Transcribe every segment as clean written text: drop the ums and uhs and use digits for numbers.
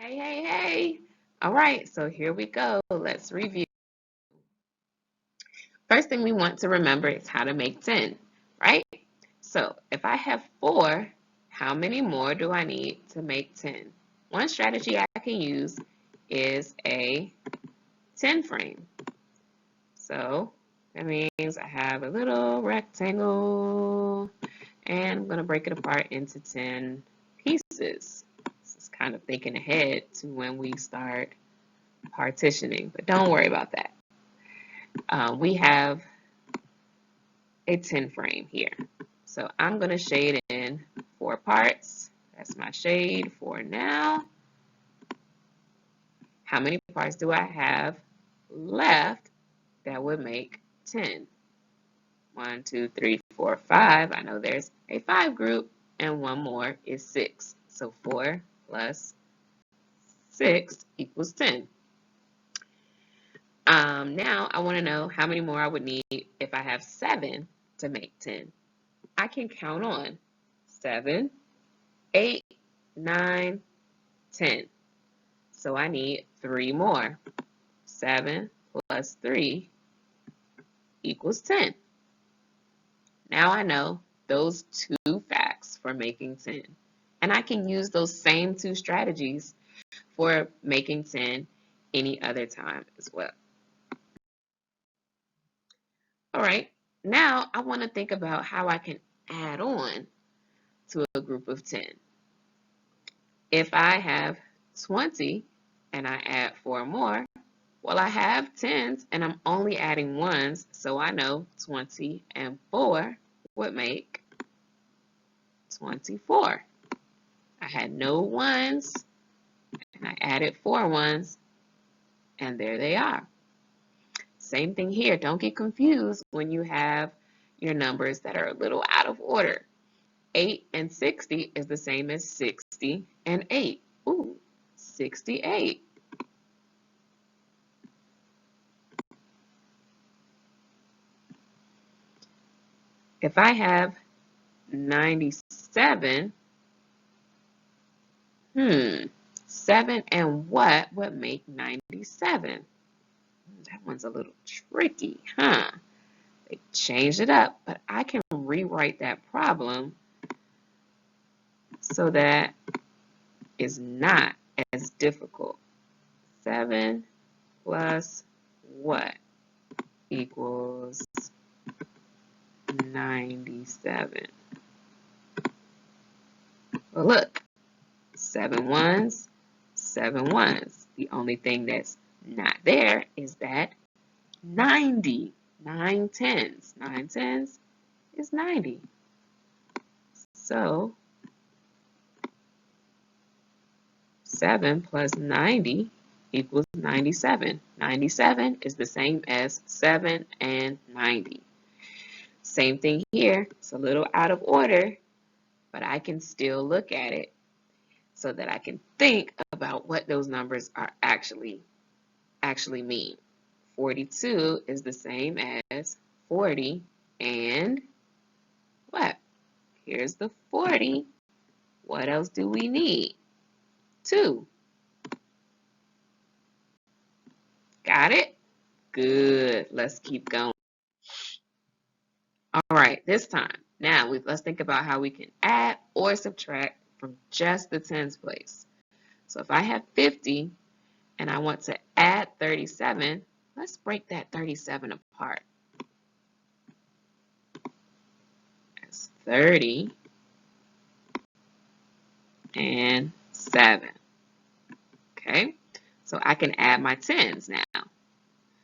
Hey, hey, hey. All right, so here we go. Let's review. First thing we want to remember is how to make 10, right? So if I have 4, how many more do I need to make 10? One strategy I can use is a 10 frame. So that means I have a little rectangle and I'm going to break it apart into 10 pieces. This is kind of thinking ahead to when we start partitioning, but don't worry about that. We have a 10 frame here. So I'm going to shade in 4 parts. That's my shade for now. How many parts do I have left that would make 10? 1, 2, 3, 4, 5. I know there's a 5 group, and one more is 6. So 4 plus 6 equals 10. Now I want to know how many more I would need if I have 7 to make 10. I can count on 7, 8, 9, 10. So I need 3 more. 7 plus 3 equals 10. Now I know those 2 facts for making 10. And I can use those same 2 strategies for making 10 any other time as well. All right, now I want to think about how I can add on to a group of 10. If I have 20 and I add 4 more, well, I have 10s and I'm only adding 1s, so I know 20 and 4 would make 24. I had no 1s and I added 4 1s, and there they are. Same thing here. Don't get confused when you have your numbers that are a little out of order. 8 and 60 is the same as 60 and 8. Ooh, 68. If I have 97, 7 and what would make 97? That one's a little tricky, huh? They changed it up, but I can rewrite that problem so that it's not as difficult. 7 plus what equals 97? Well, look, 7 1s, 7 1s. The only thing that's not there is that 90. 9 10s. 9 10s is 90. So 7 plus 90 equals 97. 97 is the same as 7 and 90. Same thing here. It's a little out of order, but I can still look at it so that I can think about what those numbers are actually mean. 42 is the same as 40 and what? Here's the 40. What else do we need? 2. Got it? Good. Let's keep going. All right, this time. Now, let's think about how we can add or subtract from just the tens place. So if I have 50 and I want to add 37, let's break that 37 apart. That's 30 and 7. Okay, so I can add my tens now.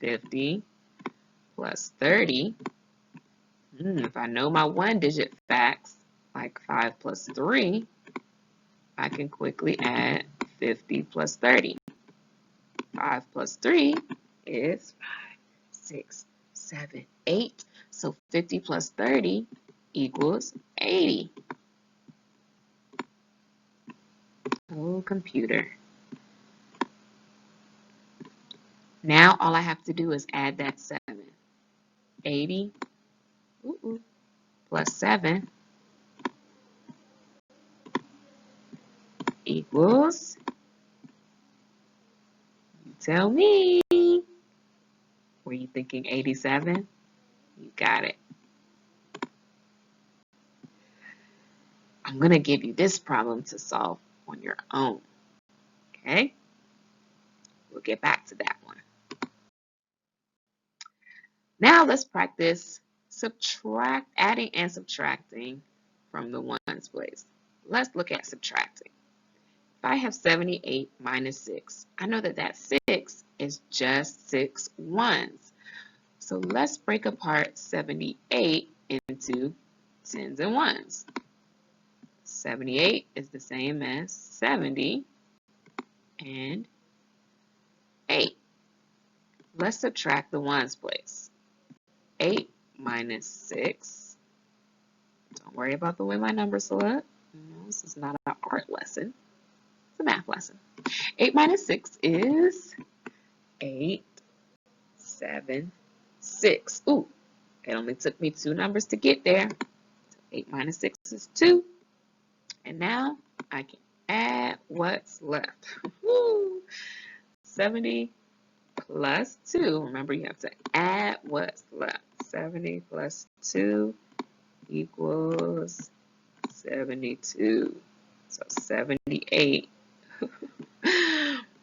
50 plus 30. If I know my 1-digit facts, like 5 plus 3, I can quickly add 50 plus 30. 5 plus 3 is 5, 6, 7, 8. So 50 plus 30 equals 80. Oh, computer. Now all I have to do is add that 7. 80 plus 7 equals tell me. Were you thinking 87? You got it. I'm going to give you this problem to solve on your own. Okay? We'll get back to that one. Now let's practice adding and subtracting from the ones place. Let's look at subtracting. If I have 78 minus 6, I know that that 6 is just 6 ones. So let's break apart 78 into tens and ones. 78 is the same as 70 and 8. Let's subtract the ones place. 8 minus 6. Don't worry about the way my numbers look. No, this is not an art lesson. It's a math lesson. 8 minus 6 is 8, 7, 6. Ooh, it only took me 2 numbers to get there. So 8 minus 6 is 2. And now I can add what's left. 70 plus 2. Remember, you have to add what's left. 70 plus 2 equals 72. So 78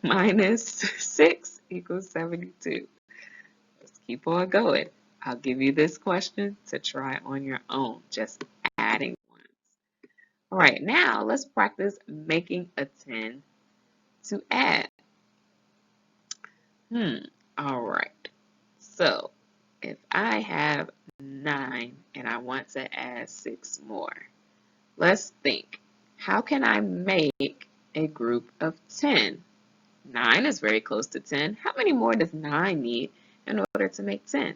minus 6 equals 72. Let's keep on going. I'll give you this question to try on your own, just adding ones. All right, now let's practice making a 10 to add. All right. So if I have 9 and I want to add 6 more, let's think. How can I make a group of 10? 9 is very close to 10. How many more does 9 need in order to make 10?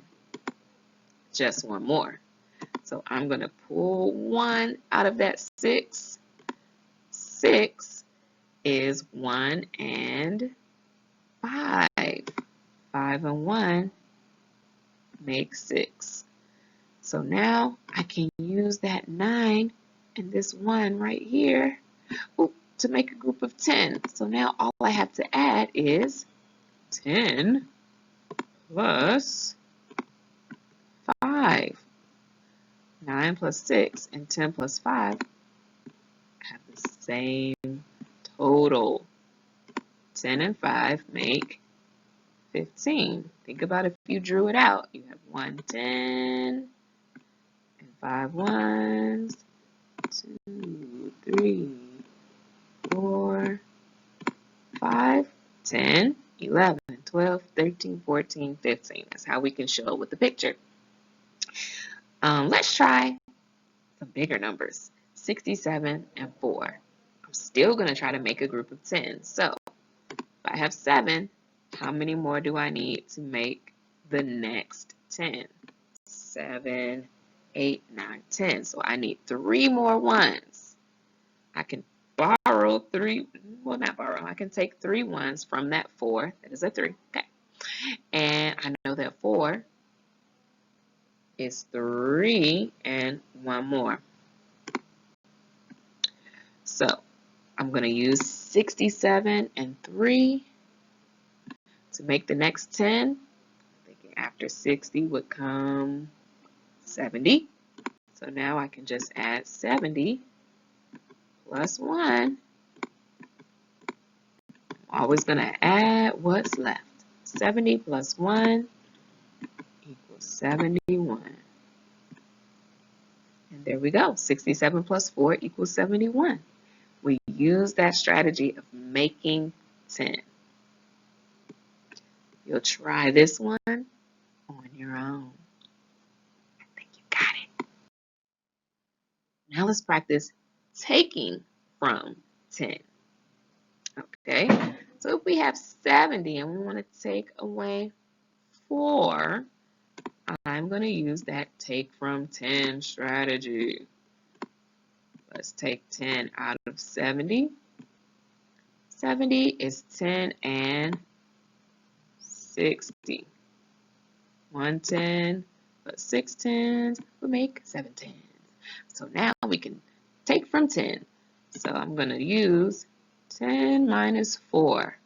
Just one more. So I'm going to pull 1 out of that 6. 6 is 1 and 5. 5 and 1 make 6. So now I can use that 9 and this 1 right here to make a group of 10. So now all I have to add is 10 plus 5. 9 plus 6 and 10 plus 5 have the same total. 10 and 5 make 15. Think about if you drew it out. You have 1 10 and 5 ones. 2, 3, 4, 5, 10, 11, 12, 13, 14, 15. That's how we can show it with the picture. Let's try some bigger numbers. 67 and 4. I'm still going to try to make a group of 10. So if I have 7, how many more do I need to make the next 10? 7, 8, 9, 10. So I need 3 more ones. I can borrow 3, well, not borrow, I can take 3 ones from that 4. That is a 3. Okay. And I know that 4 is 3 and 1 more. So I'm going to use 67 and 3 to make the next 10. Thinking after 60 would come 70. So now I can just add 70 plus 1. I'm always going to add what's left. 70 plus 1 equals 71. And there we go. 67 plus 4 equals 71. We use that strategy of making 10. You'll try this one on your own. I think you got it. Now let's practice taking from 10. Okay, so if we have 70 and we want to take away 4, I'm going to use that take from 10 strategy. Let's take 10 out of 70. 70 is 10 and 60. 1 10 plus 6 tens will make 7 tens. So now we can take from 10. So I'm going to use 10 minus 4.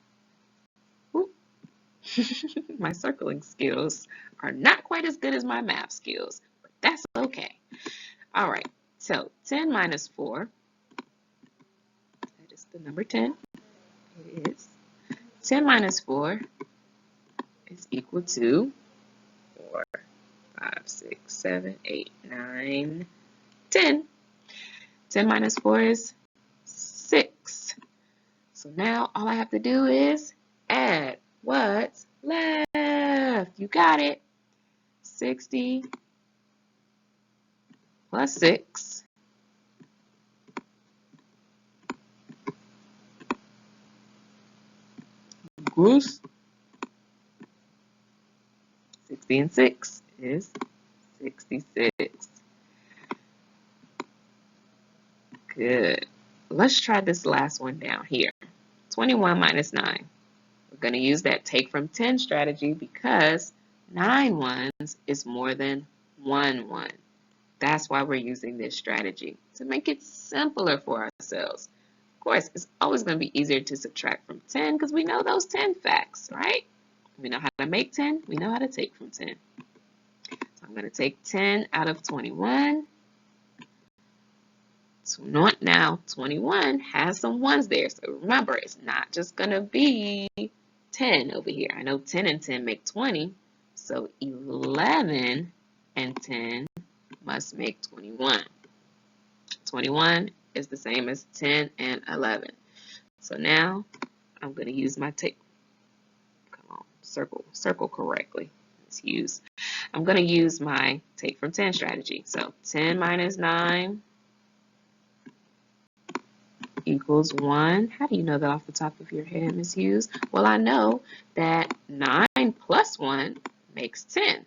My circling skills are not quite as good as my math skills, but that's okay. All right, so 10 minus 4, that is the number 10. It is 10 minus 4 is equal to 4, 5, 6, 7, 8, 9, 10. 10 minus 4 is 6. So now all I have to do is add what's left. You got it. 60 plus 6 equals 60 and 6 is 66. Good. Let's try this last one down here. 21 minus 9. We're going to use that take from 10 strategy because 9 ones is more than 1 1. That's why we're using this strategy, to make it simpler for ourselves. Of course, it's always going to be easier to subtract from 10 because we know those 10 facts, right? We know how to make 10. We know how to take from 10. So I'm going to take 10 out of 21. So now 21 has some ones there. So remember, it's not just going to be 10 over here. I know 10 and 10 make 20. So 11 and 10 must make 21. 21 is the same as 10 and 11. So now I'm going to use my take. Come on, circle correctly. Let's use. I'm going to use my take from 10 strategy. So 10 minus 9 equals 1. How do you know that off the top of your head, Ms. Hughes? Well, I know that 9 plus 1 makes 10.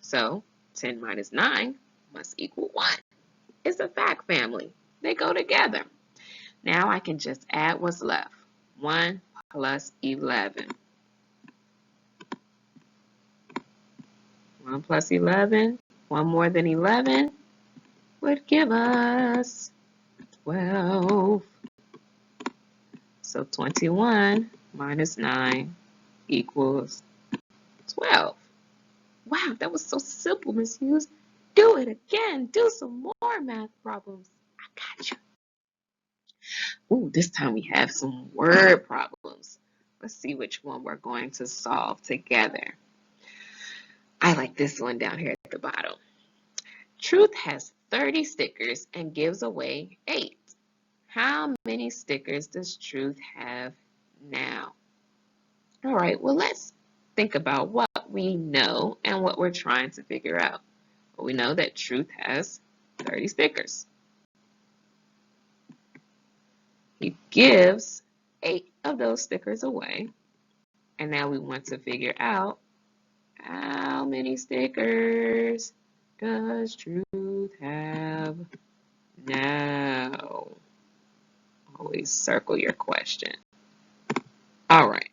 So 10 minus 9 must equal 1. It's a fact family. They go together. Now I can just add what's left. 1 plus 11. 1 plus 11, 1 more than 11 would give us 12. So 21 minus 9 equals 12. Wow, that was so simple, Ms. Hughes. Do it again. Do some more math problems. I got you. Ooh, this time we have some word problems. Let's see which one we're going to solve together. I like this one down here at the bottom. Truth has 30 stickers and gives away 8. How many stickers does Truth have now? All right, well, let's think about what we know and what we're trying to figure out. Well, we know that Truth has 30 stickers. He gives 8 of those stickers away. And now we want to figure out how many stickers does Truth have now? Always circle your question. All right.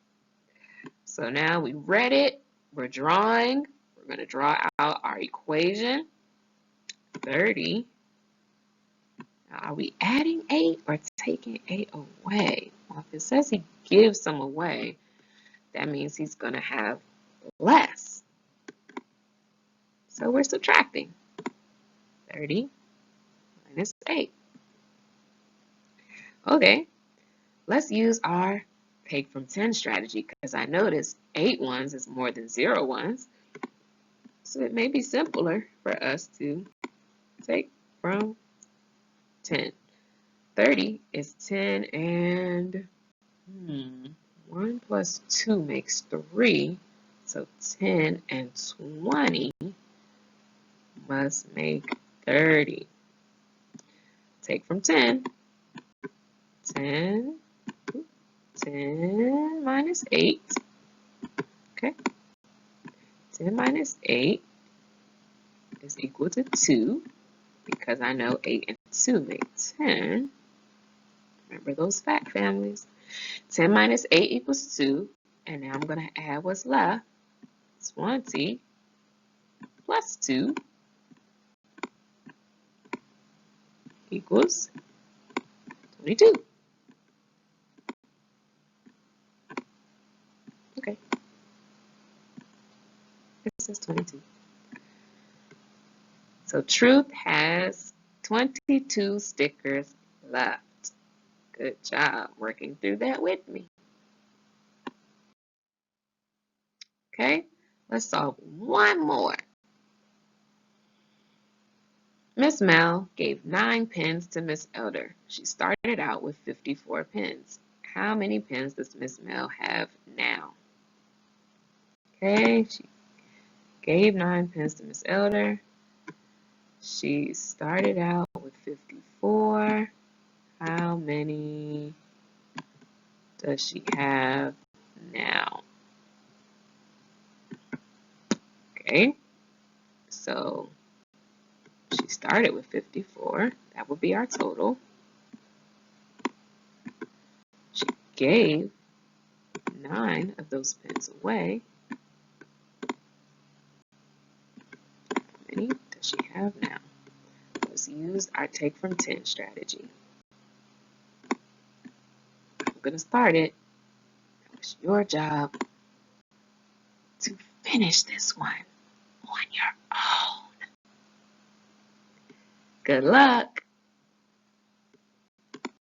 So now we read it. We're drawing. We're going to draw out our equation. 30. Now, are we adding 8 or taking 8 away? Well, if it says he gives some away, that means he's going to have less. So we're subtracting. 30 minus 8. Okay, let's use our take from 10 strategy because I noticed 8 ones is more than 0 ones. So it may be simpler for us to take from 10. 30 is 10 and 1 plus 2 makes 3. So 10 and 20 must make 30. Take from 10. 10 minus 8. Okay. 10 minus 8 is equal to 2 because I know 8 and 2 make 10. Remember those fact families. 10 minus 8 equals 2. And now I'm going to add what's left. 20 plus 2 equals 22. Okay. says 22. So Truth has 22 stickers left. Good job working through that with me. Okay, let's solve one more. Miss Mel gave 9 pens to Miss Elder. She started out with 54 pens. How many pens does Miss Mel have now? Okay, she gave 9 pens to Miss Elder. She started out with 54. How many does she have now? Okay, so she started with 54. That would be our total. She gave 9 of those pens away. How many does she have now? Let's use our take from 10 strategy. I'm going to start it. It's your job to finish this one on your own. Good luck.